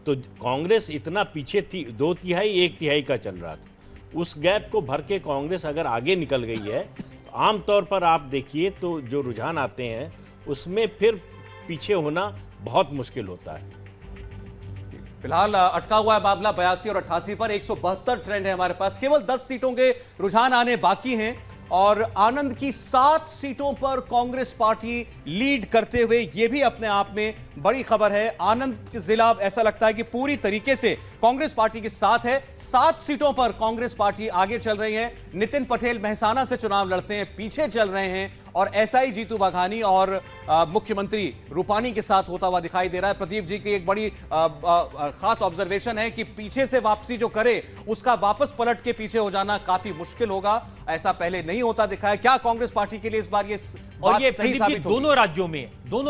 तो कांग्रेस इतना पीछे थी, 2/3 1/3 का चल रहा था, उस गैप को भर के कांग्रेस अगर आगे निकल गई है तो आमतौर पर आप देखिए तो जो रुझान आते हैं उसमें फिर पीछे होना बहुत मुश्किल होता है। फिलहाल अटका हुआ है मामला 82 और 88 पर। 172 ट्रेंड है हमारे पास, केवल 10 सीटों के रुझान आने बाकी हैं और आनंद की 7 सीटों पर कांग्रेस पार्टी लीड करते हुए, यह भी अपने आप में बड़ी खबर है। आनंद जिला ऐसा लगता है कि पूरी तरीके से कांग्रेस पार्टी के साथ है। 7 सीटों पर कांग्रेस पार्टी आगे चल रही है। नितिन पटेल मेहसाना से चुनाव लड़ते हैं, पीछे चल रहे हैं और एसआई जीतू वाघानी और मुख्यमंत्री रूपानी के साथ होता हुआ दिखाई दे रहा है। प्रदीप जी की एक बड़ी खास ऑब्जर्वेशन है कि पीछे से वापसी जो करे उसका वापस पलट के पीछे हो जाना काफी मुश्किल होगा, ऐसा पहले नहीं होता दिखा है। क्या कांग्रेस पार्टी के लिए इस बार ये और ये सही साबित होगी? दोनों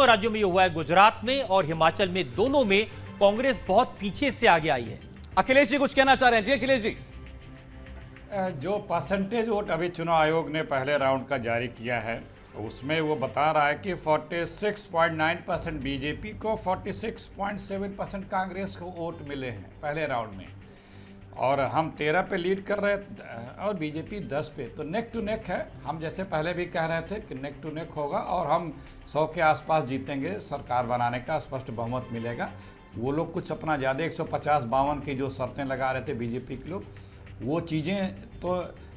राज्यों में ये हुआ है, गुजरात में और हिमाचल में, दोनों में कांग्रेस बहुत पीछे से आगे आई है। अखिलेश जी कुछ कहना चाह रहे हैं? जी अखिलेश जी। जो परसेंटेज वोट अभी चुनाव आयोग ने पहले राउंड का जारी किया है उसमें वो बता रहा है कि 46.9% बीजेपी को, 46.7% कांग्रेस को वोट मिले हैं पहले राउंड में, और हम 13 पे लीड कर रहे और बीजेपी 10 पे। तो नेक टू नेक है। हम जैसे पहले भी कह रहे थे कि नेक टू नेक होगा और हम 100 के आसपास जीतेंगे, सरकार बनाने का स्पष्ट बहुमत मिलेगा। वो लोग कुछ अपना ज़्यादा 150-52 की जो शर्तें लगा रहे थे बीजेपी के लोग, वो चीज़ें तो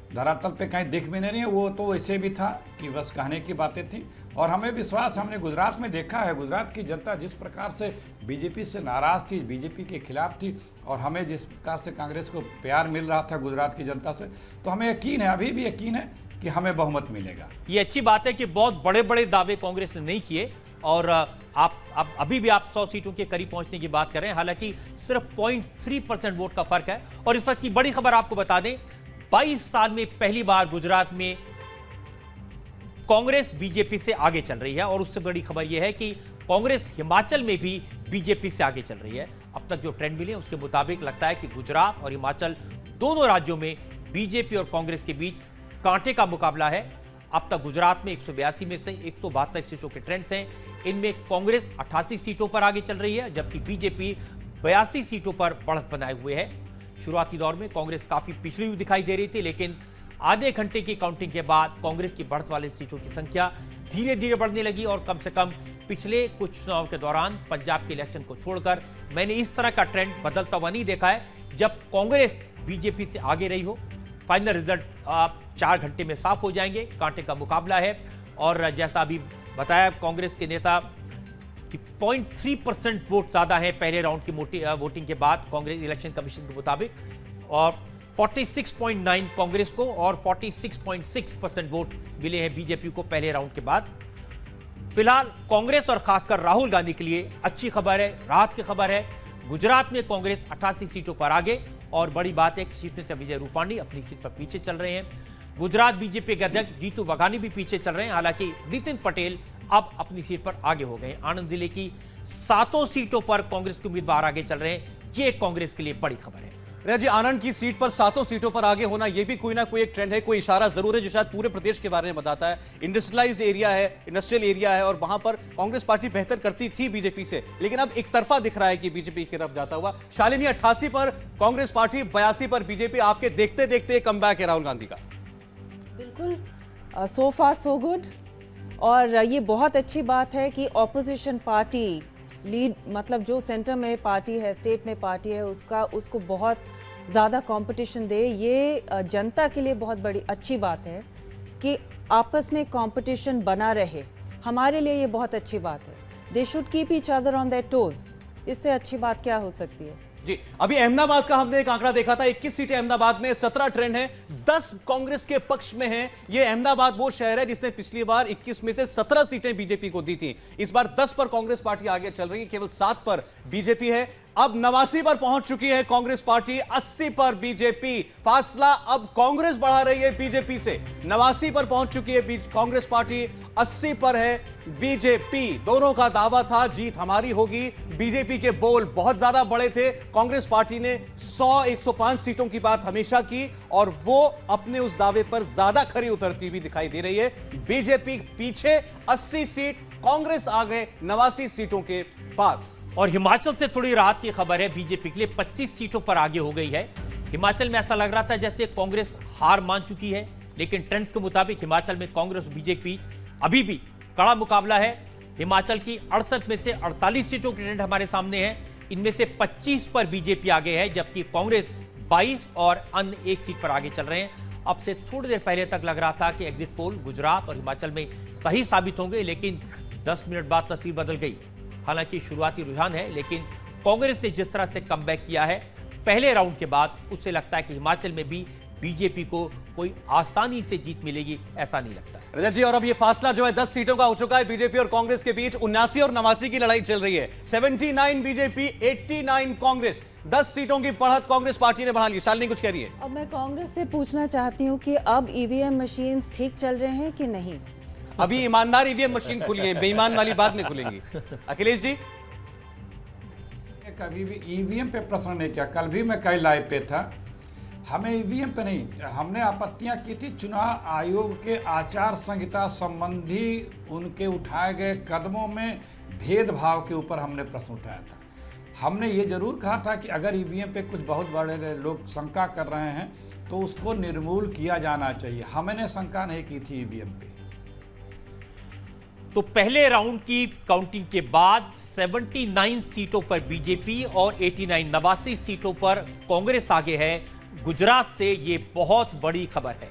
धरातल पे कहीं दिख भी नहीं रही है। वो तो वैसे भी था कि बस कहने की बातें थी। और हमें विश्वास, हमने गुजरात में देखा है, गुजरात की जनता जिस प्रकार से बीजेपी से नाराज़ थी, बीजेपी के खिलाफ थी, और हमें जिस प्रकार से कांग्रेस को प्यार मिल रहा था गुजरात की जनता से, तो हमें यकीन है, अभी भी यकीन है कि हमें बहुमत मिलेगा। ये अच्छी बात है कि बहुत बड़े बड़े दावे कांग्रेस ने नहीं किए और आप अभी भी आप 100 सीटों के करीब पहुंचने की बात कर रहे हैं। हालांकि सिर्फ 0.3% वोट का फर्क है। और इस वक्त की बड़ी खबर आपको बता दें, 22 साल में पहली बार गुजरात में कांग्रेस बीजेपी से आगे चल रही है। और उससे बड़ी खबर यह है कि कांग्रेस हिमाचल में भी बीजेपी से आगे चल रही है। अब तक जो ट्रेंड मिले उसके मुताबिक लगता है कि गुजरात और हिमाचल दोनों राज्यों में बीजेपी और कांग्रेस के बीच कांटे का मुकाबला है। अब तक गुजरात में 182 में से 172 सीटों के ट्रेंड्स हैं। इनमें कांग्रेस 88 सीटों पर आगे चल रही है, जबकि बीजेपी 82 सीटों पर बढ़त बनाए हुए है। शुरुआती दौर में कांग्रेस काफी पिछड़ी हुई दिखाई दे रही थी, लेकिन आधे घंटे की काउंटिंग के बाद कांग्रेस की बढ़त वाली सीटों की संख्या धीरे धीरे बढ़ने लगी। और कम से कम पिछले कुछ चुनाव के दौरान, पंजाब के इलेक्शन को छोड़कर, मैंने इस तरह का ट्रेंड बदलता हुआ नहीं देखा है जब कांग्रेस बीजेपी से आगे रही हो। फाइनल रिजल्ट 4 घंटे में साफ हो जाएंगे। कांटे का मुकाबला है और जैसा अभी बताया कांग्रेस के नेता कि 0.3% वोट ज्यादा है पहले राउंड की वोटिंग के बाद कांग्रेस इलेक्शन कमीशन के मुताबिक, और 46.9 कांग्रेस को और 46.6% वोट मिले हैं बीजेपी को पहले राउंड के बाद। फिलहाल कांग्रेस और खासकर राहुल गांधी के लिए अच्छी खबर है, राहत की खबर है। गुजरात में कांग्रेस 88 सीटों पर आगे, और बड़ी बात है कि शीतल विजय रूपाणी अपनी सीट पर पीछे चल रहे हैं। गुजरात बीजेपी के अध्यक्ष जीतू वाघानी भी पीछे चल रहे हैं। हालांकि नितिन पटेल अब अपनी सीट पर आगे हो गए। आनंद जिले की 7 सीटों पर कांग्रेस के उम्मीदवार आगे चल रहे हैं। ये कांग्रेस के लिए बड़ी खबर है। जी, आनंद की सीट पर 7 सीटों पर आगे होना, यह भी कोई ना कोई एक ट्रेंड है, कोई इशारा जरूर है जो शायद पूरे प्रदेश के बारे में बताता है। इंडस्ट्रियलाइज्ड एरिया है, इंडस्ट्रियल एरिया है, और वहां पर कांग्रेस पार्टी बेहतर करती थी बीजेपी से, लेकिन अब एक तरफा दिख रहा है कि बीजेपी की तरफ जाता हुआ। शालिनी, 88 पर कांग्रेस पार्टी, 82 पर बीजेपी। आपके देखते देखते कमबैक है राहुल गांधी का। बिल्कुल, सो फार सो गुड। और ये बहुत अच्छी बात है कि ऑपोजिशन पार्टी लीड, मतलब जो सेंटर में पार्टी है, स्टेट में पार्टी है, उसको बहुत ज़्यादा कंपटीशन दे। ये जनता के लिए बहुत बड़ी अच्छी बात है कि आपस में कंपटीशन बना रहे। हमारे लिए ये बहुत अच्छी बात है। They should keep each other on their toes. इससे अच्छी बात क्या हो सकती है? जी, अभी अहमदाबाद का हमने एक आंकड़ा देखा था, 21 सीटें अहमदाबाद में, 17 ट्रेंड है, 10 कांग्रेस के पक्ष में है। यह अहमदाबाद वो शहर है जिसने पिछली बार 21 में से 17 सीटें बीजेपी को दी थी। इस बार 10 पर कांग्रेस पार्टी आगे चल रही है, केवल 7 पर बीजेपी है। अब 89 पर पहुंच चुकी है कांग्रेस पार्टी, 80 पर बीजेपी। फासला अब कांग्रेस बढ़ा रही है बीजेपी से। 89 पर पहुंच चुकी है कांग्रेस पार्टी, 80 पर है बीजेपी। दोनों का दावा था जीत हमारी होगी। बीजेपी के बोल बहुत ज्यादा बड़े थे। कांग्रेस पार्टी ने 100-105 सीटों की बात हमेशा की और वो अपने उस दावे पर ज्यादा खरी उतरती हुई दिखाई दे रही है। बीजेपी पीछे 80 सीट कांग्रेस आ गए 89 सीटों के पास। और हिमाचल से थोड़ी राहत की खबर है, बीजेपी के लिए 25 सीटों पर आगे हो गई है। हिमाचल में ऐसा लग रहा था जैसे कांग्रेस हार मान चुकी है, लेकिन ट्रेंड्स के मुताबिक हिमाचल में कांग्रेस और बीजेपी के बीच अभी भी कड़ा मुकाबला है। हिमाचल की 68 में से 48 सीटों के ट्रेंड हमारे सामने है, इनमें से 25 पर बीजेपी आगे है, जबकि कांग्रेस 22 और अन्य 1 सीट पर आगे चल रहे हैं। अब से थोड़ी देर पहले तक लग रहा था कि एग्जिट पोल गुजरात और हिमाचल में सही साबित होंगे, लेकिन 10 मिनट बाद तस्वीर बदल गई। हालांकि शुरुआती रुझान है, लेकिन कांग्रेस ने जिस तरह से कमबैक किया है पहले राउंड के बाद, उससे लगता है कि हिमाचल में भी बीजेपी को कोई आसानी से जीत मिलेगी, ऐसा नहीं लगता है। रजत जी, और अब ये फासला जो है 10 सीटों का हो चुका है बीजेपी और कांग्रेस के बीच। 79 और 89 की लड़ाई चल रही है। 79 बीजेपी, 89 कांग्रेस। 10 सीटों की बढ़त कांग्रेस पार्टी ने बढ़ा ली। शालिनी कुछ कह रही है। अब मैं कांग्रेस से पूछना चाहती हूँ कि अब ईवीएम मशीन्स ठीक चल रहे हैं कि नहीं? अभी ईमानदार ईवीएम मशीन खुली है, बेईमान वाली बाद में खुलेंगी। अखिलेश जी, कभी भी ईवीएम पे प्रश्न नहीं किया। कल भी मैं कई लाइव पे था, हमें ईवीएम पे नहीं, हमने आपत्तियां की थी चुनाव आयोग के आचार संहिता संबंधी उनके उठाए गए कदमों में भेदभाव के ऊपर हमने प्रश्न उठाया था। हमने ये जरूर कहा था कि अगर ईवीएम पे कुछ बहुत बड़े लोग शंका कर रहे हैं तो उसको निर्मूल किया जाना चाहिए। हमने शंका नहीं की थी ईवीएम पे। तो पहले राउंड की काउंटिंग के बाद 79 सीटों पर बीजेपी और 89 सीटों पर कांग्रेस आगे है। गुजरात से ये बहुत बड़ी खबर है।